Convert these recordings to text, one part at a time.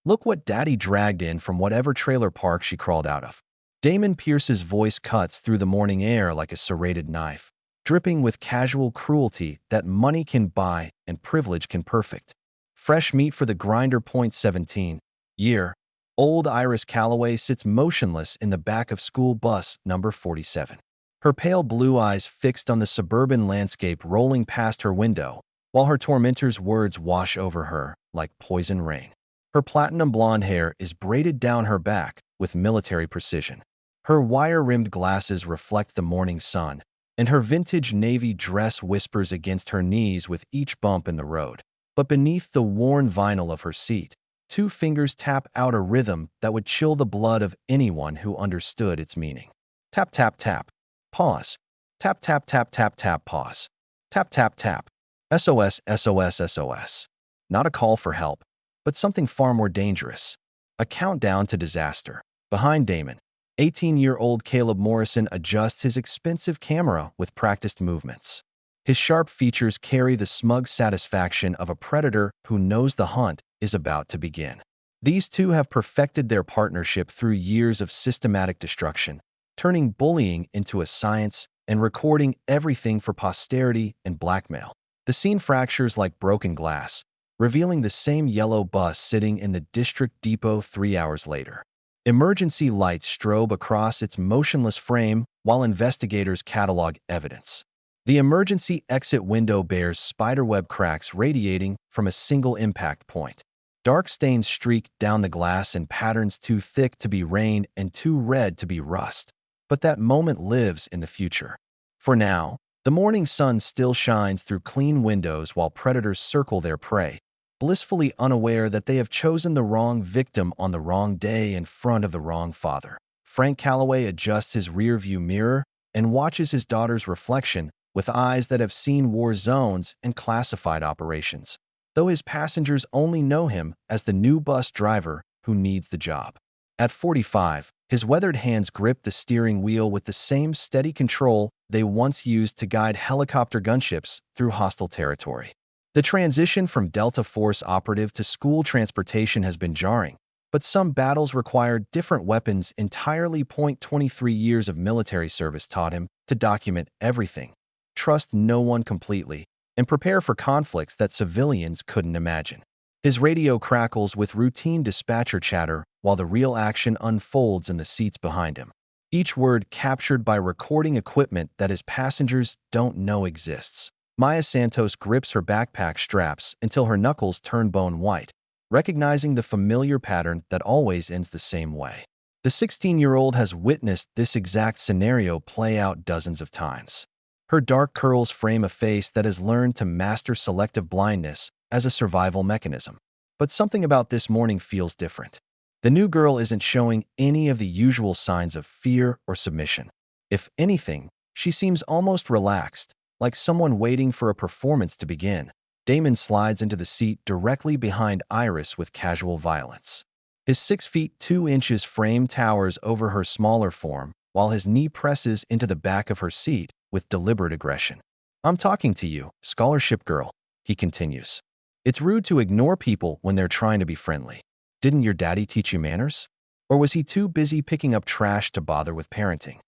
Look what Daddy dragged in from whatever trailer park she crawled out of. Damon Pierce's voice cuts through the morning air like a serrated knife, dripping with casual cruelty that money can buy and privilege can perfect. Fresh meat for the grinder. 17 year old Iris Calloway sits motionless in the back of school bus number 47. Her pale blue eyes fixed on the suburban landscape rolling past her window, while her tormentor's words wash over her like poison rain. Her platinum blonde hair is braided down her back with military precision. Her wire-rimmed glasses reflect the morning sun, and her vintage navy dress whispers against her knees with each bump in the road. But beneath the worn vinyl of her seat, two fingers tap out a rhythm that would chill the blood of anyone who understood its meaning. Tap, tap, tap. Pause. Tap, tap, tap, tap, tap, pause. Tap, tap, tap. SOS, SOS, SOS. Not a call for help, but something far more dangerous. A countdown to disaster. Behind Damon, 18-year-old Caleb Morrison adjusts his expensive camera with practiced movements. His sharp features carry the smug satisfaction of a predator who knows the hunt is about to begin. These two have perfected their partnership through years of systematic destruction, turning bullying into a science and recording everything for posterity and blackmail. The scene fractures like broken glass, revealing the same yellow bus sitting in the district depot 3 hours later. Emergency lights strobe across its motionless frame while investigators catalog evidence. The emergency exit window bears spiderweb cracks radiating from a single impact point. Dark stains streak down the glass in patterns too thick to be rain and too red to be rust. But that moment lives in the future. For now, the morning sun still shines through clean windows while predators circle their prey, blissfully unaware that they have chosen the wrong victim on the wrong day in front of the wrong father. Frank Calloway adjusts his rearview mirror and watches his daughter's reflection with eyes that have seen war zones and classified operations, though his passengers only know him as the new bus driver who needs the job. At 45, his weathered hands grip the steering wheel with the same steady control they once used to guide helicopter gunships through hostile territory. The transition from Delta Force operative to school transportation has been jarring, but some battles required different weapons entirely. 23 years of military service taught him to document everything, trust no one completely, and prepare for conflicts that civilians couldn't imagine. His radio crackles with routine dispatcher chatter while the real action unfolds in the seats behind him, each word captured by recording equipment that his passengers don't know exists. Maya Santos grips her backpack straps until her knuckles turn bone white, recognizing the familiar pattern that always ends the same way. The 16-year-old has witnessed this exact scenario play out dozens of times. Her dark curls frame a face that has learned to master selective blindness as a survival mechanism. But something about this morning feels different. The new girl isn't showing any of the usual signs of fear or submission. If anything, she seems almost relaxed, like someone waiting for a performance to begin. Damon slides into the seat directly behind Iris with casual violence. His 6 feet 2 inches frame towers over her smaller form, while his knee presses into the back of her seat with deliberate aggression. "I'm talking to you, scholarship girl," he continues. "It's rude to ignore people when they're trying to be friendly. Didn't your daddy teach you manners? Or was he too busy picking up trash to bother with parenting?"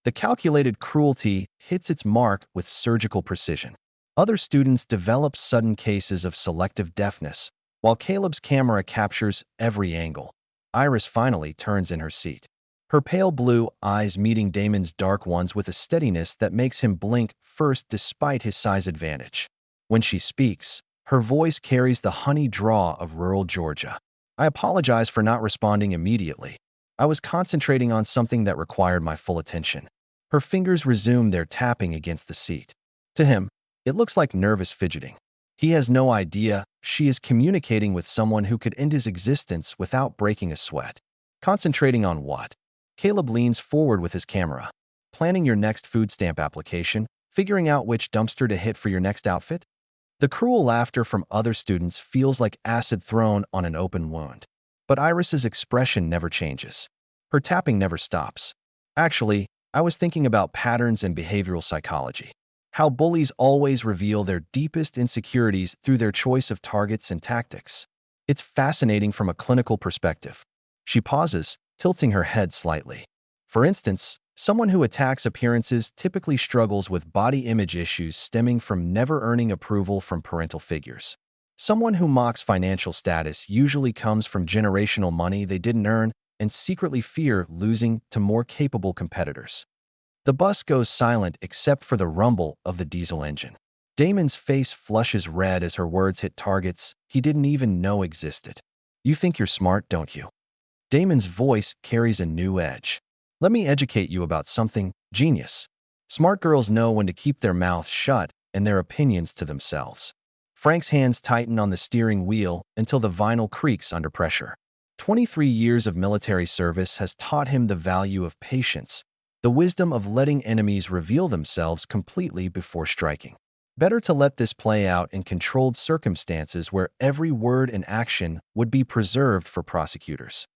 The calculated cruelty hits its mark with surgical precision. Other students develop sudden cases of selective deafness, while Caleb's camera captures every angle. Iris finally turns in her seat, her pale blue eyes meeting Damon's dark ones with a steadiness that makes him blink first despite his size advantage. When she speaks, her voice carries the honey draw of rural Georgia. "I apologize for not responding immediately. I was concentrating on something that required my full attention." Her fingers resume their tapping against the seat. To him, it looks like nervous fidgeting. He has no idea she is communicating with someone who could end his existence without breaking a sweat. Concentrating on what? Caleb leans forward with his camera. "Planning your next food stamp application? Figuring out which dumpster to hit for your next outfit?" The cruel laughter from other students feels like acid thrown on an open wound. But Iris's expression never changes. Her tapping never stops. "Actually, I was thinking about patterns and behavioral psychology. How bullies always reveal their deepest insecurities through their choice of targets and tactics. It's fascinating from a clinical perspective. She pauses, tilting her head slightly. For instance, someone who attacks appearances typically struggles with body image issues stemming from never earning approval from parental figures. Someone who mocks financial status usually comes from generational money they didn't earn and secretly fear losing to more capable competitors. The bus goes silent except for the rumble of the diesel engine. Damon's face flushes red as her words hit targets he didn't even know existed. You think you're smart, don't you? Damon's voice carries a new edge. Let me educate you about something, genius. Smart girls know when to keep their mouths shut and their opinions to themselves. Frank's hands tighten on the steering wheel until the vinyl creaks under pressure. 23 years of military service has taught him the value of patience, the wisdom of letting enemies reveal themselves completely before striking. Better to let this play out in controlled circumstances where every word and action would be preserved for prosecutors.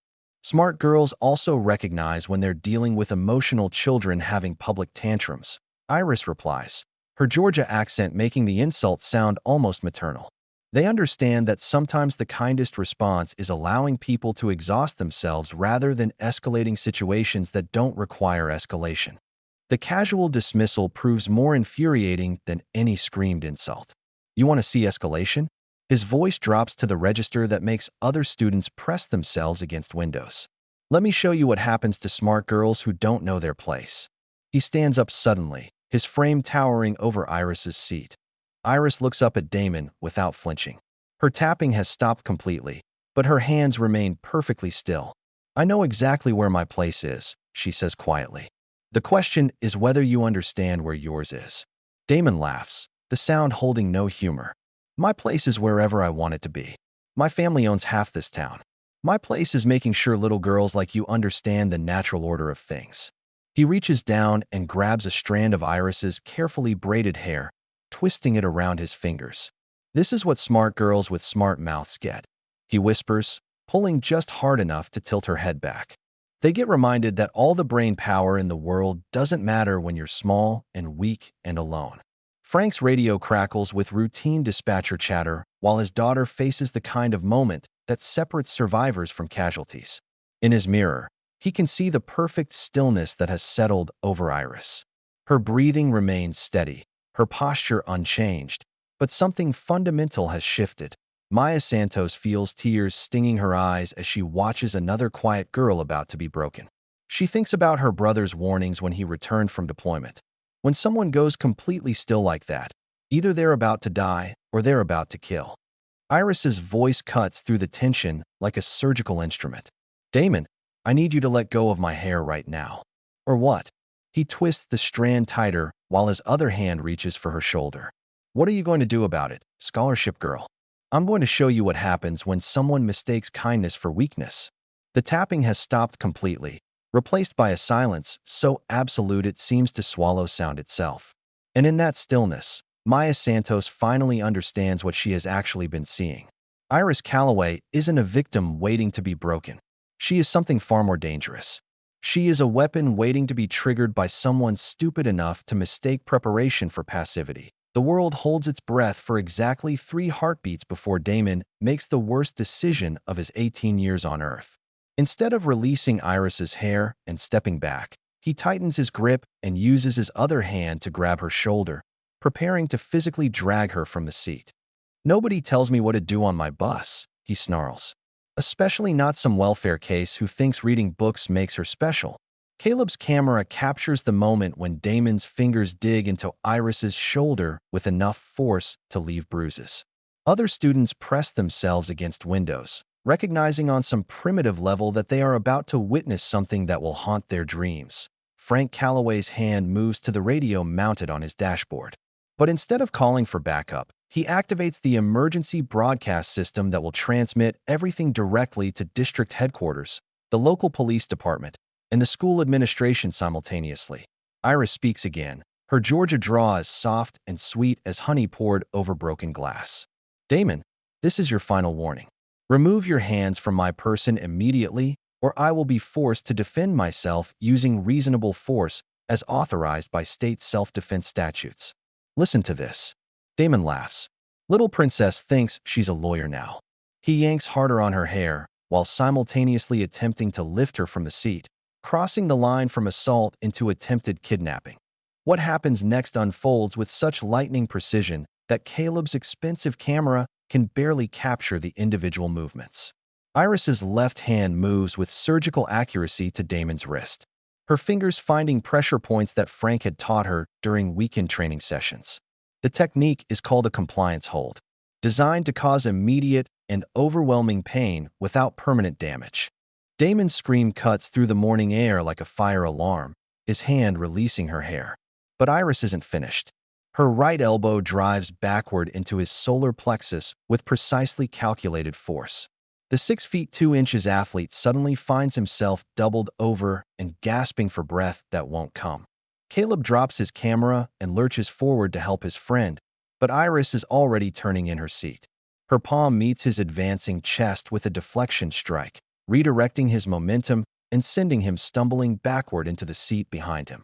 Smart girls also recognize when they're dealing with emotional children having public tantrums. Iris replies, her Georgia accent making the insult sound almost maternal. They understand that sometimes the kindest response is allowing people to exhaust themselves rather than escalating situations that don't require escalation. The casual dismissal proves more infuriating than any screamed insult. You want to see escalation? His voice drops to the register that makes other students press themselves against windows. Let me show you what happens to smart girls who don't know their place. He stands up suddenly, his frame towering over Iris's seat. Iris looks up at Damon without flinching. Her tapping has stopped completely, but her hands remain perfectly still. I know exactly where my place is, she says quietly. The question is whether you understand where yours is. Damon laughs, the sound holding no humor. My place is wherever I want it to be. My family owns half this town. My place is making sure little girls like you understand the natural order of things. He reaches down and grabs a strand of Iris's carefully braided hair, twisting it around his fingers. This is what smart girls with smart mouths get. He whispers, pulling just hard enough to tilt her head back. They get reminded that all the brain power in the world doesn't matter when you're small and weak and alone. Frank's radio crackles with routine dispatcher chatter while his daughter faces the kind of moment that separates survivors from casualties. In his mirror, he can see the perfect stillness that has settled over Iris. Her breathing remains steady, her posture unchanged, but something fundamental has shifted. Maya Santos feels tears stinging her eyes as she watches another quiet girl about to be broken. She thinks about her brother's warnings when he returned from deployment. When someone goes completely still like that, either they're about to die or they're about to kill. Iris's voice cuts through the tension like a surgical instrument. Damon, I need you to let go of my hair right now. Or what? He twists the strand tighter while his other hand reaches for her shoulder. What are you going to do about it, scholarship girl? I'm going to show you what happens when someone mistakes kindness for weakness. The tapping has stopped completely, replaced by a silence so absolute it seems to swallow sound itself. And in that stillness, Maya Santos finally understands what she has actually been seeing. Iris Calloway isn't a victim waiting to be broken. She is something far more dangerous. She is a weapon waiting to be triggered by someone stupid enough to mistake preparation for passivity. The world holds its breath for exactly 3 heartbeats before Damon makes the worst decision of his 18 years on Earth. Instead of releasing Iris's hair and stepping back, he tightens his grip and uses his other hand to grab her shoulder, preparing to physically drag her from the seat. Nobody tells me what to do on my bus, he snarls. Especially not some welfare case who thinks reading books makes her special. Caleb's camera captures the moment when Damon's fingers dig into Iris's shoulder with enough force to leave bruises. Other students press themselves against windows, recognizing on some primitive level that they are about to witness something that will haunt their dreams. Frank Calloway's hand moves to the radio mounted on his dashboard. But instead of calling for backup, he activates the emergency broadcast system that will transmit everything directly to district headquarters, the local police department, and the school administration simultaneously. Iris speaks again, her Georgia drawl as soft and sweet as honey poured over broken glass. Damon, this is your final warning. Remove your hands from my person immediately, or I will be forced to defend myself using reasonable force as authorized by state self-defense statutes. Listen to this. Damon laughs. Little Princess thinks she's a lawyer now. He yanks harder on her hair, while simultaneously attempting to lift her from the seat, crossing the line from assault into attempted kidnapping. What happens next unfolds with such lightning precision that Caleb's expensive camera can barely capture the individual movements. Iris's left hand moves with surgical accuracy to Damon's wrist, her fingers finding pressure points that Frank had taught her during weekend training sessions. The technique is called a compliance hold, designed to cause immediate and overwhelming pain without permanent damage. Damon's scream cuts through the morning air like a fire alarm, his hand releasing her hair. But Iris isn't finished. Her right elbow drives backward into his solar plexus with precisely calculated force. The 6 feet 2 inches athlete suddenly finds himself doubled over and gasping for breath that won't come. Caleb drops his camera and lurches forward to help his friend, but Iris is already turning in her seat. Her palm meets his advancing chest with a deflection strike, redirecting his momentum and sending him stumbling backward into the seat behind him.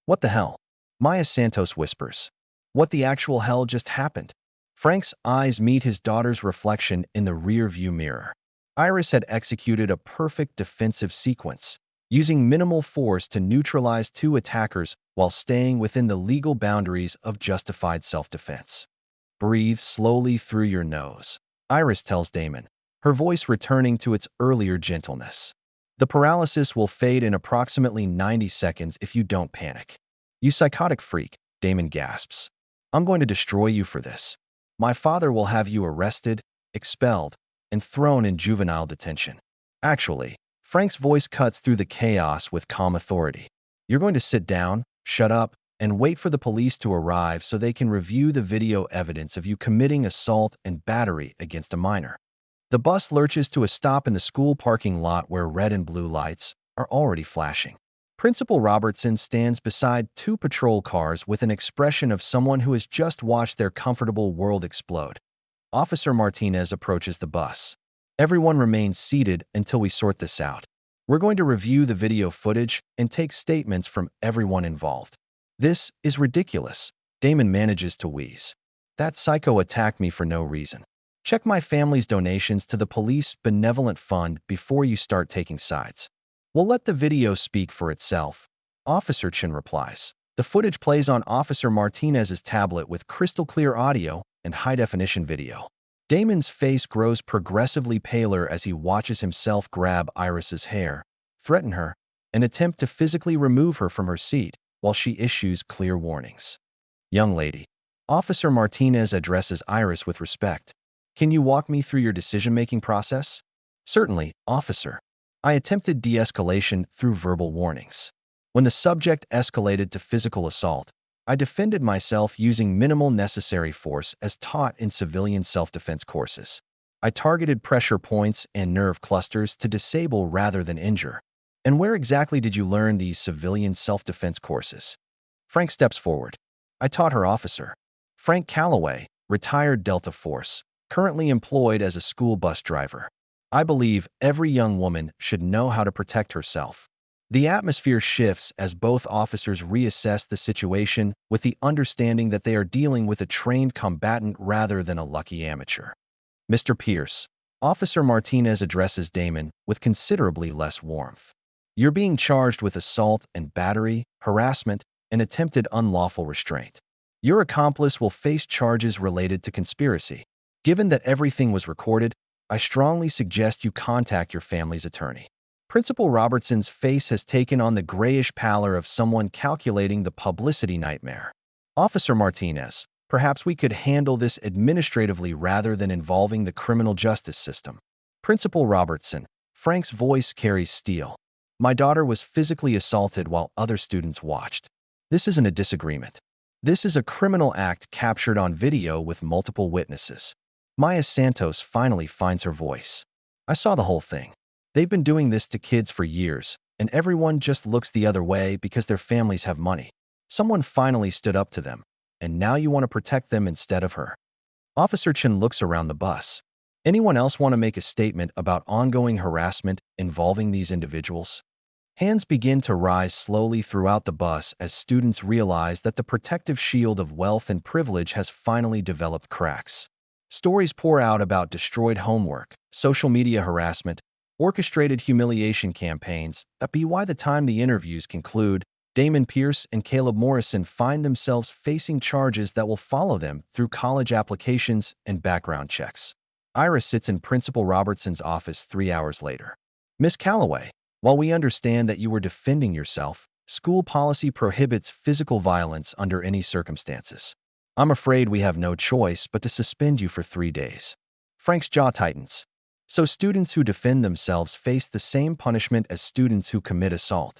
What the hell? Maya Santos whispers. What the actual hell just happened? Frank's eyes meet his daughter's reflection in the rear-view mirror. Iris had executed a perfect defensive sequence, using minimal force to neutralize 2 attackers while staying within the legal boundaries of justified self-defense. Breathe slowly through your nose, Iris tells Damon, her voice returning to its earlier gentleness. The paralysis will fade in approximately 90 seconds if you don't panic. You psychotic freak, Damon gasps. I'm going to destroy you for this. My father will have you arrested, expelled, and thrown in juvenile detention. Actually, Frank's voice cuts through the chaos with calm authority. You're going to sit down, shut up, and wait for the police to arrive so they can review the video evidence of you committing assault and battery against a minor. The bus lurches to a stop in the school parking lot where red and blue lights are already flashing. Principal Robertson stands beside 2 patrol cars with an expression of someone who has just watched their comfortable world explode. Officer Martinez approaches the bus. Everyone remains seated until we sort this out. We're going to review the video footage and take statements from everyone involved. This is ridiculous, Damon manages to wheeze. That psycho attacked me for no reason. Check my family's donations to the Police Benevolent Fund before you start taking sides. We'll let the video speak for itself, Officer Chen replies. The footage plays on Officer Martinez's tablet with crystal clear audio and high-definition video. Damon's face grows progressively paler as he watches himself grab Iris's hair, threaten her, and attempt to physically remove her from her seat while she issues clear warnings. Young lady, Officer Martinez addresses Iris with respect. Can you walk me through your decision-making process? Certainly, officer. I attempted de-escalation through verbal warnings. When the subject escalated to physical assault, I defended myself using minimal necessary force as taught in civilian self-defense courses. I targeted pressure points and nerve clusters to disable rather than injure. And where exactly did you learn these civilian self-defense courses? Frank steps forward. I taught her, officer. Frank Calloway, retired Delta Force, currently employed as a school bus driver. I believe every young woman should know how to protect herself. The atmosphere shifts as both officers reassess the situation with the understanding that they are dealing with a trained combatant rather than a lucky amateur. Mr. Pierce, Officer Martinez addresses Damon with considerably less warmth. You're being charged with assault and battery, harassment, and attempted unlawful restraint. Your accomplice will face charges related to conspiracy. Given that everything was recorded, I strongly suggest you contact your family's attorney. Principal Robertson's face has taken on the grayish pallor of someone calculating the publicity nightmare. Officer Martinez, perhaps we could handle this administratively rather than involving the criminal justice system. Principal Robertson, Frank's voice carries steel. My daughter was physically assaulted while other students watched. This isn't a disagreement. This is a criminal act captured on video with multiple witnesses. Maya Santos finally finds her voice. I saw the whole thing. They've been doing this to kids for years, and everyone just looks the other way because their families have money. Someone finally stood up to them, and now you want to protect them instead of her. Officer Chen looks around the bus. Anyone else want to make a statement about ongoing harassment involving these individuals? Hands begin to rise slowly throughout the bus as students realize that the protective shield of wealth and privilege has finally developed cracks. Stories pour out about destroyed homework, social media harassment, orchestrated humiliation campaigns that by the time the interviews conclude, Damon Pierce and Caleb Morrison find themselves facing charges that will follow them through college applications and background checks. Iris sits in Principal Robertson's office 3 hours later. Miss Calloway, while we understand that you were defending yourself, school policy prohibits physical violence under any circumstances. I'm afraid we have no choice but to suspend you for 3 days. Frank's jaw tightens. So students who defend themselves face the same punishment as students who commit assault.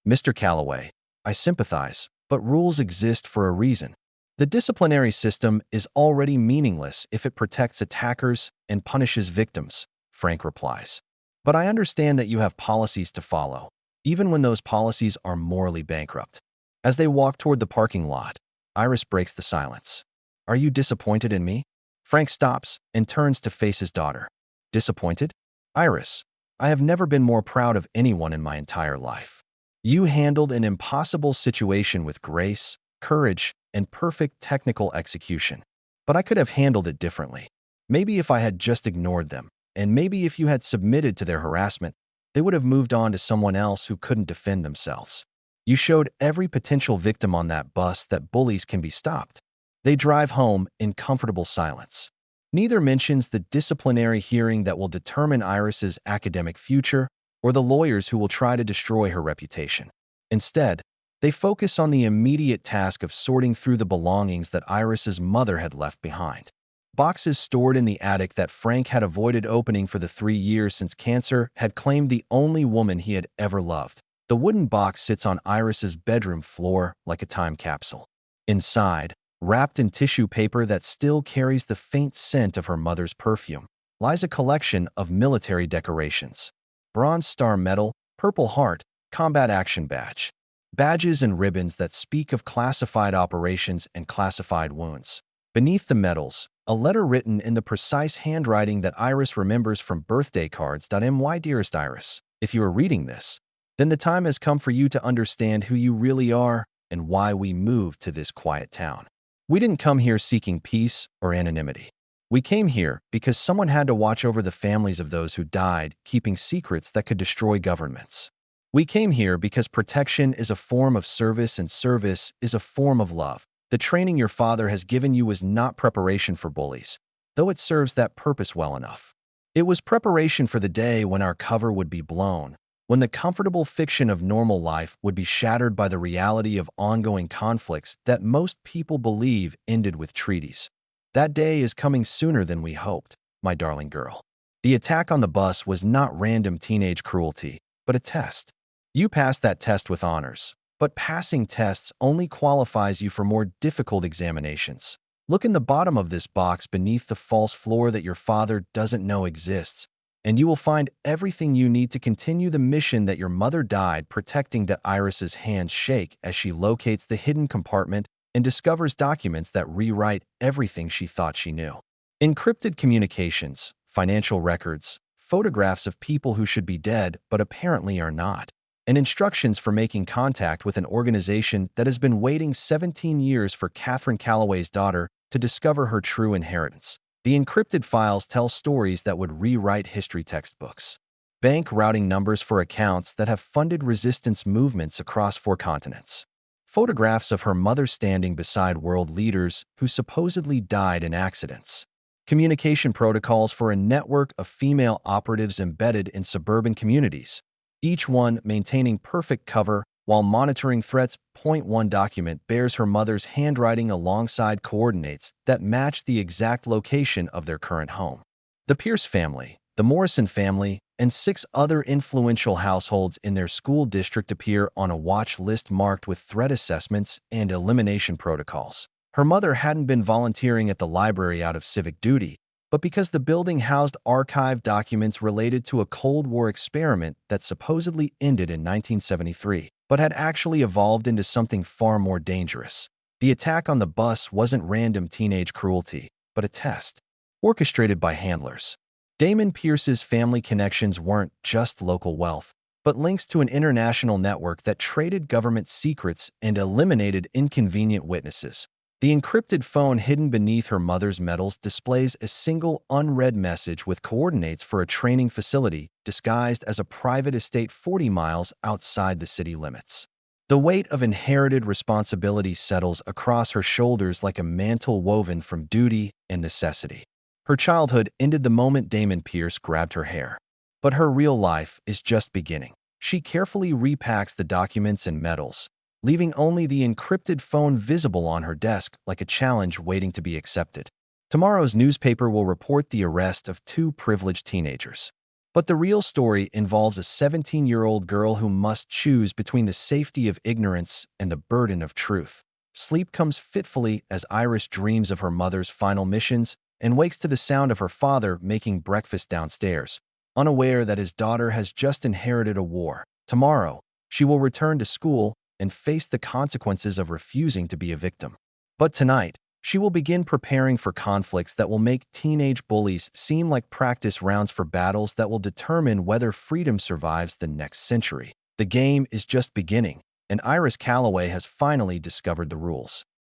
Mr. Calloway, I sympathize, but rules exist for a reason. The disciplinary system is already meaningless if it protects attackers and punishes victims, Frank replies. But I understand that you have policies to follow, even when those policies are morally bankrupt. As they walk toward the parking lot, Iris breaks the silence. Are you disappointed in me? Frank stops and turns to face his daughter. Disappointed? Iris, I have never been more proud of anyone in my entire life. You handled an impossible situation with grace, courage, and perfect technical execution. But I could have handled it differently. Maybe if I had just ignored them, and maybe if you had submitted to their harassment, they would have moved on to someone else who couldn't defend themselves. You showed every potential victim on that bus that bullies can be stopped. They drive home in comfortable silence. Neither mentions the disciplinary hearing that will determine Iris's academic future or the lawyers who will try to destroy her reputation. Instead, they focus on the immediate task of sorting through the belongings that Iris's mother had left behind. Boxes stored in the attic that Frank had avoided opening for the 3 years since cancer had claimed the only woman he had ever loved. The wooden box sits on Iris's bedroom floor like a time capsule. Inside, wrapped in tissue paper that still carries the faint scent of her mother's perfume, lies a collection of military decorations. Bronze Star Medal, Purple Heart, Combat Action Badge. Badges and ribbons that speak of classified operations and classified wounds. Beneath the medals, a letter written in the precise handwriting that Iris remembers from birthday cards. My dearest Iris, if you are reading this, then the time has come for you to understand who you really are and why we moved to this quiet town. We didn't come here seeking peace or anonymity. We came here because someone had to watch over the families of those who died, keeping secrets that could destroy governments. We came here because protection is a form of service and service is a form of love. The training your father has given you was not preparation for bullies, though it serves that purpose well enough. It was preparation for the day when our cover would be blown, when the comfortable fiction of normal life would be shattered by the reality of ongoing conflicts that most people believe ended with treaties. That day is coming sooner than we hoped, my darling girl. The attack on the bus was not random teenage cruelty, but a test. You passed that test with honors, but passing tests only qualifies you for more difficult examinations. Look in the bottom of this box beneath the false floor that your father doesn't know exists, and you will find everything you need to continue the mission that your mother died protecting. Iris's hands shake as she locates the hidden compartment and discovers documents that rewrite everything she thought she knew. Encrypted communications, financial records, photographs of people who should be dead but apparently are not, and instructions for making contact with an organization that has been waiting 17 years for Catherine Calloway's daughter to discover her true inheritance. The encrypted files tell stories that would rewrite history textbooks. Bank routing numbers for accounts that have funded resistance movements across 4 continents. Photographs of her mother standing beside world leaders who supposedly died in accidents. Communication protocols for a network of female operatives embedded in suburban communities, each one maintaining perfect cover while monitoring threats. One document bears her mother's handwriting alongside coordinates that match the exact location of their current home. The Pierce family, the Morrison family, and 6 other influential households in their school district appear on a watch list marked with threat assessments and elimination protocols. Her mother hadn't been volunteering at the library out of civic duty, but because the building housed archived documents related to a Cold War experiment that supposedly ended in 1973, but had actually evolved into something far more dangerous. The attack on the bus wasn't random teenage cruelty, but a test, orchestrated by handlers. Damon Pierce's family connections weren't just local wealth, but links to an international network that traded government secrets and eliminated inconvenient witnesses. The encrypted phone hidden beneath her mother's medals displays a single unread message with coordinates for a training facility disguised as a private estate 40 miles outside the city limits. The weight of inherited responsibility settles across her shoulders like a mantle woven from duty and necessity. Her childhood ended the moment Damon Pierce grabbed her hair. But her real life is just beginning. She carefully repacks the documents and medals, leaving only the encrypted phone visible on her desk like a challenge waiting to be accepted. Tomorrow's newspaper will report the arrest of two privileged teenagers. But the real story involves a 17-year-old girl who must choose between the safety of ignorance and the burden of truth. Sleep comes fitfully as Iris dreams of her mother's final missions and wakes to the sound of her father making breakfast downstairs, unaware that his daughter has just inherited a war. Tomorrow, she will return to school and face the consequences of refusing to be a victim. But tonight, she will begin preparing for conflicts that will make teenage bullies seem like practice rounds for battles that will determine whether freedom survives the next century. The game is just beginning, and Iris Calloway has finally discovered the rules.